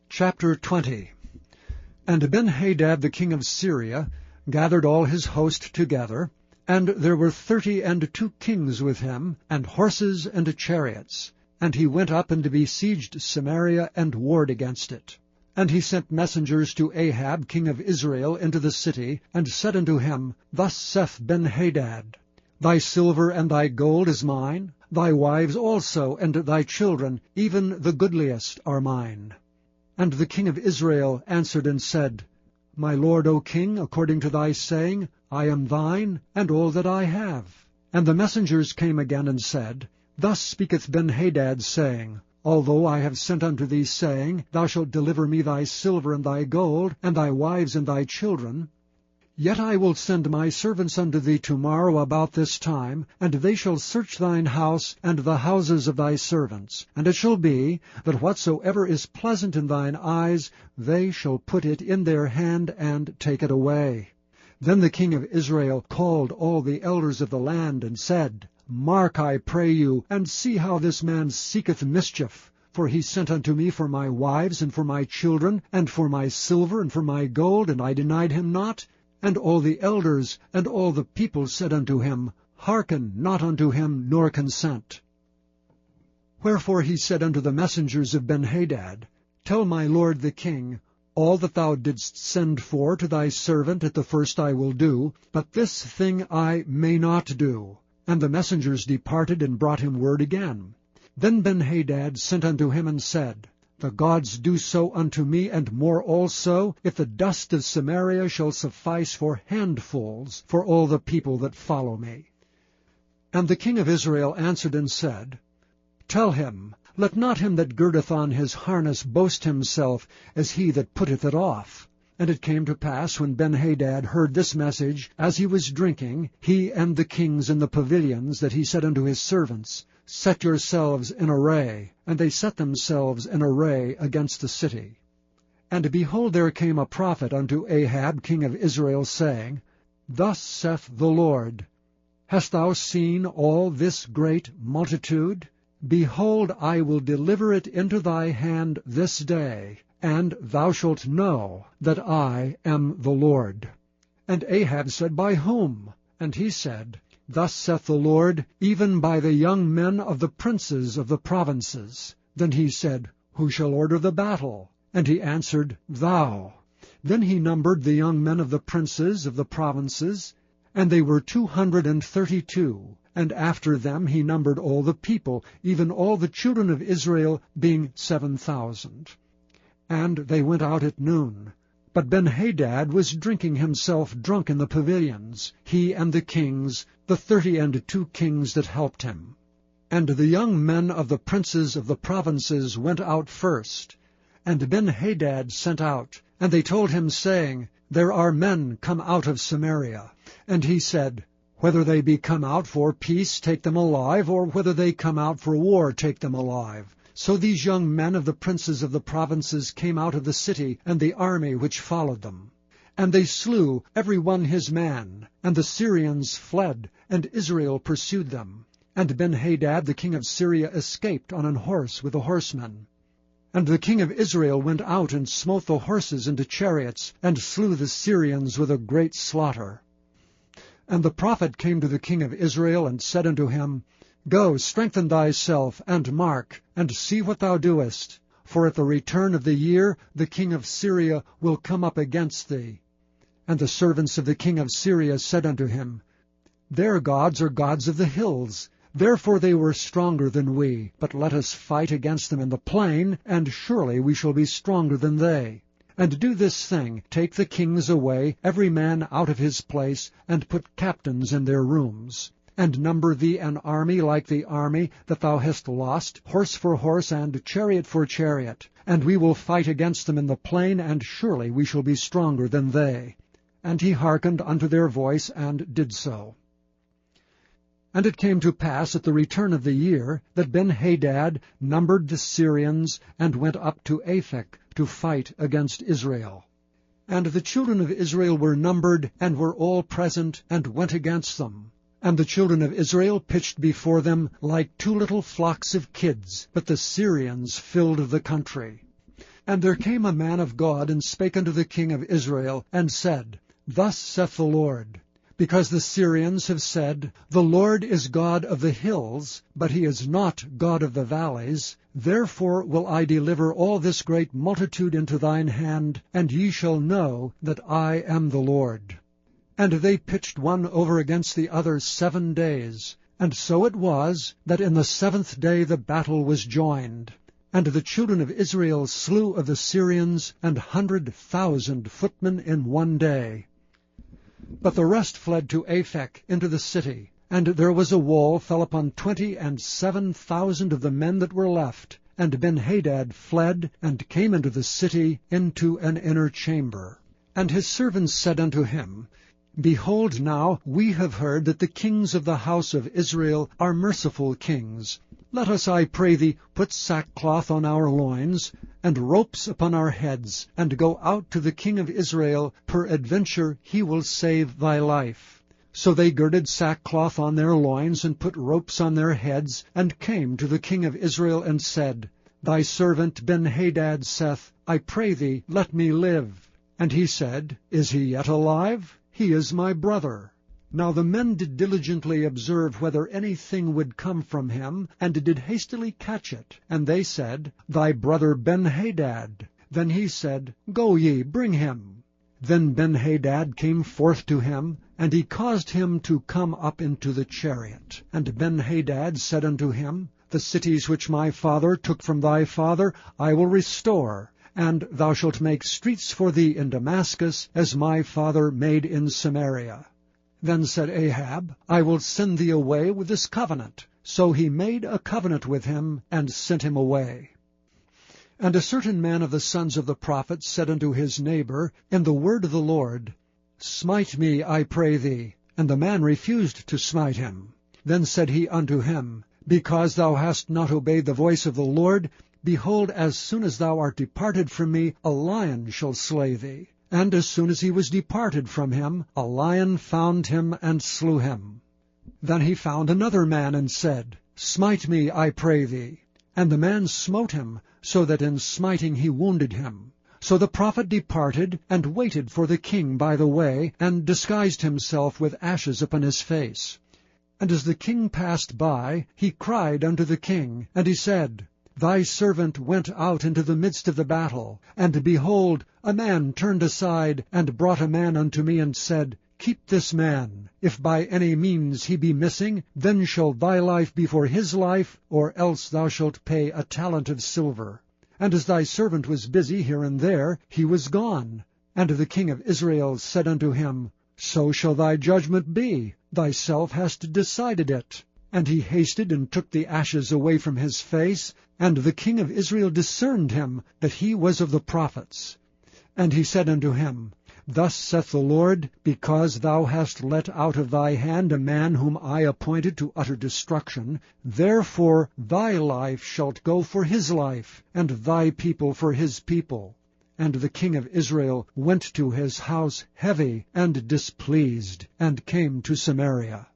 Chapter 20. And Ben-Hadad the king of Syria gathered all his host together, and there were 32 kings with him, and horses and chariots. And he went up and besieged Samaria, and warred against it. And he sent messengers to Ahab king of Israel into the city, and said unto him, Thus saith Ben-Hadad, Thy silver and thy gold is mine, thy wives also, and thy children, even the goodliest, are mine. And the king of Israel answered and said, My lord, O king, according to thy saying, I am thine, and all that I have. And the messengers came again and said, Thus speaketh Ben-Hadad, saying, Although I have sent unto thee, saying, Thou shalt deliver me thy silver and thy gold, and thy wives and thy children, yet I will send my servants unto thee tomorrow about this time, and they shall search thine house and the houses of thy servants. And it shall be, that whatsoever is pleasant in thine eyes, they shall put it in their hand, and take it away. Then the king of Israel called all the elders of the land, and said, Mark, I pray you, and see how this man seeketh mischief. For he sent unto me for my wives, and for my children, and for my silver, and for my gold, and I denied him not. And all the elders and all the people said unto him, Hearken not unto him, nor consent. Wherefore he said unto the messengers of Ben-Hadad, Tell my lord the king, All that thou didst send for to thy servant at the first I will do, but this thing I may not do. And the messengers departed, and brought him word again. Then Ben-Hadad sent unto him, and said, The gods do so unto me, and more also, if the dust of Samaria shall suffice for handfuls for all the people that follow me. And the king of Israel answered and said, Tell him, Let not him that girdeth on his harness boast himself as he that putteth it off. And it came to pass, when Ben-Hadad heard this message, as he was drinking, he and the kings in the pavilions, that he said unto his servants, Set yourselves in array. And they set themselves in array against the city. And behold, there came a prophet unto Ahab king of Israel, saying, Thus saith the Lord, Hast thou seen all this great multitude? Behold, I will deliver it into thy hand this day, and thou shalt know that I am the Lord. And Ahab said, By whom? And he said, Thus saith the Lord, even by the young men of the princes of the provinces. Then he said, Who shall order the battle? And he answered, Thou. Then he numbered the young men of the princes of the provinces, and they were 232. And after them he numbered all the people, even all the children of Israel, being 7,000. And they went out at noon. But Ben-Hadad was drinking himself drunk in the pavilions, he and the kings, the 32 kings that helped him. And the young men of the princes of the provinces went out first. And Ben-Hadad sent out, and they told him, saying, There are men come out of Samaria. And he said, Whether they be come out for peace, take them alive, or whether they come out for war, take them alive. So these young men of the princes of the provinces came out of the city, and the army which followed them. And they slew every one his man, and the Syrians fled, and Israel pursued them. And Ben-Hadad the king of Syria escaped on an horse with the horsemen. And the king of Israel went out and smote the horses and the chariots, and slew the Syrians with a great slaughter. And the prophet came to the king of Israel, and said unto him, Go, strengthen thyself, and mark, and see what thou doest. For at the return of the year the king of Syria will come up against thee. And the servants of the king of Syria said unto him, Their gods are gods of the hills, therefore they were stronger than we. But let us fight against them in the plain, and surely we shall be stronger than they. And do this thing, take the kings away, every man out of his place, and put captains in their rooms. And number thee an army like the army that thou hast lost, horse for horse, and chariot for chariot. And we will fight against them in the plain, and surely we shall be stronger than they. And he hearkened unto their voice, and did so. And it came to pass at the return of the year, that Ben-Hadad numbered the Syrians, and went up to Aphek to fight against Israel. And the children of Israel were numbered, and were all present, and went against them. And the children of Israel pitched before them like 2 little flocks of kids, but the Syrians filled the country. And there came a man of God, and spake unto the king of Israel, and said, Thus saith the Lord, because the Syrians have said, The Lord is God of the hills, but he is not God of the valleys, therefore will I deliver all this great multitude into thine hand, and ye shall know that I am the Lord. And they pitched one over against the other 7 days. And so it was, that in the 7th day the battle was joined. And the children of Israel slew of the Syrians 100,000 footmen in 1 day. But the rest fled to Aphek into the city, and there was a wall fell upon 27,000 of the men that were left. And Benhadad fled, and came into the city into an inner chamber. And his servants said unto him, Behold now, we have heard that the kings of the house of Israel are merciful kings. Let us, I pray thee, put sackcloth on our loins, and ropes upon our heads, and go out to the king of Israel, peradventure he will save thy life. So they girded sackcloth on their loins, and put ropes on their heads, and came to the king of Israel, and said, Thy servant Benhadad saith, I pray thee, let me live. And he said, Is he yet alive? He is my brother. Now the men did diligently observe whether anything would come from him, and did hastily catch it. And they said, Thy brother Benhadad. Then he said, Go ye, bring him. Then Benhadad came forth to him, and he caused him to come up into the chariot. And Benhadad said unto him, The cities which my father took from thy father I will restore, and thou shalt make streets for thee in Damascus, as my father made in Samaria. Then said Ahab, I will send thee away with this covenant. So he made a covenant with him, and sent him away. And a certain man of the sons of the prophets said unto his neighbor, in the word of the Lord, Smite me, I pray thee. And the man refused to smite him. Then said he unto him, Because thou hast not obeyed the voice of the Lord, behold, as soon as thou art departed from me, a lion shall slay thee. And as soon as he was departed from him, a lion found him and slew him. Then he found another man, and said, Smite me, I pray thee. And the man smote him, so that in smiting he wounded him. So the prophet departed, and waited for the king by the way, and disguised himself with ashes upon his face. And as the king passed by, he cried unto the king, and he said, Thy servant went out into the midst of the battle, and behold, a man turned aside, and brought a man unto me, and said, Keep this man. If by any means he be missing, then shall thy life be for his life, or else thou shalt pay a talent of silver. And as thy servant was busy here and there, he was gone. And the king of Israel said unto him, So shall thy judgment be. Thyself hast decided it. And he hasted and took the ashes away from his face, and the king of Israel discerned him, that he was of the prophets. And he said unto him, Thus saith the Lord, because thou hast let out of thy hand a man whom I appointed to utter destruction, therefore thy life shalt go for his life, and thy people for his people. And the king of Israel went to his house heavy and displeased, and came to Samaria.